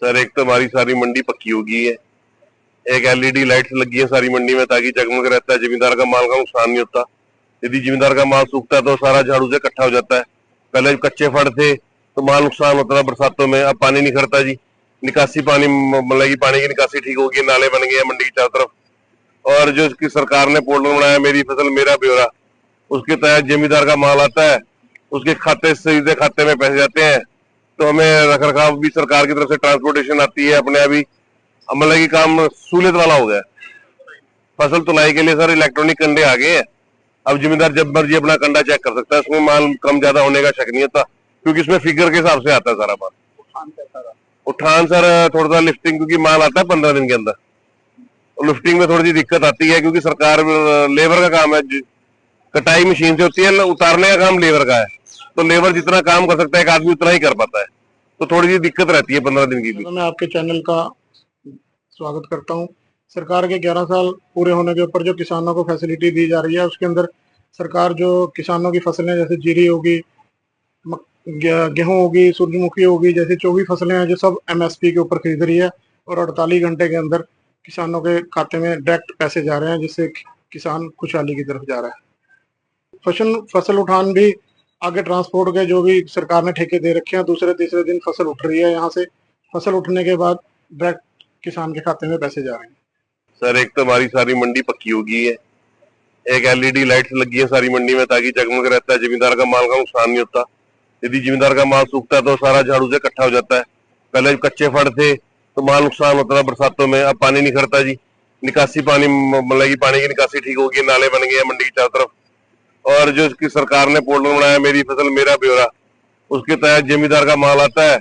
Sir एक तो हमारी सारी मंडी पक्की हो गई है। एक एलईडी लाइट्स लगी है सारी मंडी में ताकि जगमग रहता है, जमींदार का माल का नुकसान नहीं होता। यदि जमींदार का माल सूखता है तो सारा झाड़ू से इकट्ठा हो जाता है। पहले कच्चे फड़ थे तो माल नुकसान होता था बरसातों में, अब पानी नहीं खड़ता जी। निकासी पानी मतलब की पानी की निकासी ठीक हो गई, नाले बन गए हैं मंडी की चारों तरफ। और जो इसकी सरकार ने पोर्टल बनाया मेरी फसल मेरा ब्यौरा, उसके तहत जमींदार का माल आता है, उसके खाते से सीधे खाते में पैसे जाते हैं। तो हमें रख रखाव भी सरकार की तरफ से ट्रांसपोर्टेशन आती है, अपने अभी मतलब की काम सहूलियत वाला हो गया। फसल तुलाई के लिए सर इलेक्ट्रॉनिक कंडे आ गए हैं। अब जिम्मेदार जब मर्जी अपना कंडा चेक कर सकता है, उसमें माल कम ज्यादा होने का शक नहीं होता, क्योंकि इसमें फिगर के हिसाब से आता है सारा माल। उठान सर थोड़ा सा लिफ्टिंग, क्योंकि माल आता है 15 दिन के अंदर, लिफ्टिंग में थोड़ी सी दिक्कत आती है क्योंकि सरकार लेबर का काम है, कटाई मशीन से होती है, उतारने का काम लेबर का है। तो लेबर जितना काम कर सकता है एक आदमी उतना ही कर पाता है, तो थोड़ी सी दिक्कत रहती है 15 दिन की भी। तो मैं आपके चैनल का स्वागत करता हूं। सरकार के 11 साल पूरे होने के ऊपर जो किसानों को फैसिलिटी दी जा रही है, उसके अंदर सरकार जो किसानों की फसलें जैसे जीरी होगी, गेहूं होगी, सूरजमुखी होगी, जैसे 24 फसलें हैं जो सब एमएसपी के ऊपर खरीद रही है और 48 घंटे के अंदर किसानों के खाते में डायरेक्ट पैसे जा रहे हैं, जिससे किसान खुशहाली की तरफ जा रहा है। फसल उठान भी आगे ट्रांसपोर्ट के जो भी सरकार ने ठेके दे रखे हैं, दूसरे तीसरे दिन फसल उठ रही है। यहाँ से फसल उठने के बाद डायरेक्ट किसान के खाते में पैसे जा रहे हैं। सर एक तो हमारी सारी मंडी पक्की हो गई है। एक एलईडी लाइट्स लगी है सारी मंडी में ताकि जगमग रहता है, जमींदार का माल का नुकसान नहीं होता। यदि जमींदार का माल सूखता है तो सारा झाड़ू से इकट्ठा हो जाता है। पहले कच्चे फड़ थे तो माल नुकसान होता था बरसातों में, अब पानी नहीं खड़ता जी। निकासी पानी मतलब की पानी की निकासी ठीक हो गई, नाले बन गए हैं मंडी की चारों तरफ। और जो इसकी सरकार ने पोर्टल बनाया मेरी फसल मेरा ब्यौरा, उसके तहत जमींदार का माल आता है,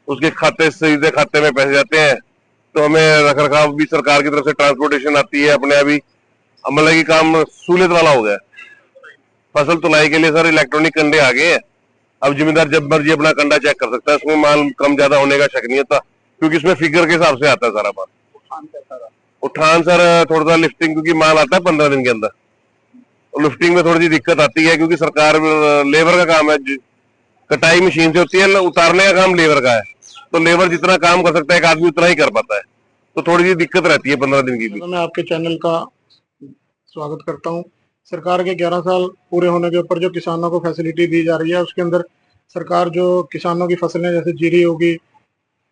उसके खाते से सीधे खाते में पैसे जाते हैं। तो हमें रख रखाव भी सरकार की तरफ से ट्रांसपोर्टेशन आती है, अपने अभी मतलब की काम सहूलियत वाला हो गया। फसल तुलाई के लिए सर इलेक्ट्रॉनिक कंडे आ गए हैं। अब जिम्मेदार जब मर्जी अपना कंडा चेक कर सकता है, उसमें माल कम ज्यादा होने का शक नहीं होता, क्योंकि इसमें फिगर के हिसाब से आता है सारा माल। उठान सर थोड़ा सा लिफ्टिंग, क्योंकि माल आता है 15 दिन के अंदर, लिफ्टिंग में थोड़ी सी दिक्कत आती है क्योंकि सरकार लेबर का काम है, कटाई मशीन से होती है, उतारने का काम लेबर का है। तो लेबर जितना काम कर सकता है एक आदमी उतना ही कर पाता है, तो थोड़ी सी दिक्कत रहती है 15 दिन की भी। तो मैं आपके चैनल का स्वागत करता हूं। सरकार के 11 साल पूरे होने के ऊपर जो किसानों को फैसिलिटी दी जा रही है, उसके अंदर सरकार जो किसानों की फसलें जैसे जीरी होगी,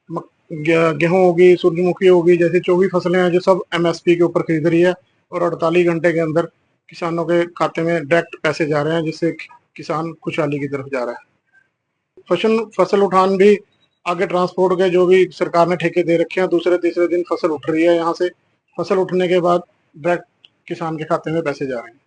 गेहूं होगी, सूरजमुखी होगी, जैसे 24 फसलें हैं जो सब एमएसपी के ऊपर खरीद रही है और 48 घंटे के अंदर किसानों के खाते में डायरेक्ट पैसे जा रहे हैं, जिससे किसान खुशहाली की तरफ जा रहा है। फसल उठान भी आगे ट्रांसपोर्ट के जो भी सरकार ने ठेके दे रखे हैं, दूसरे तीसरे दिन फसल उठ रही है। यहाँ से फसल उठने के बाद डायरेक्ट किसान के खाते में पैसे जा रहे हैं।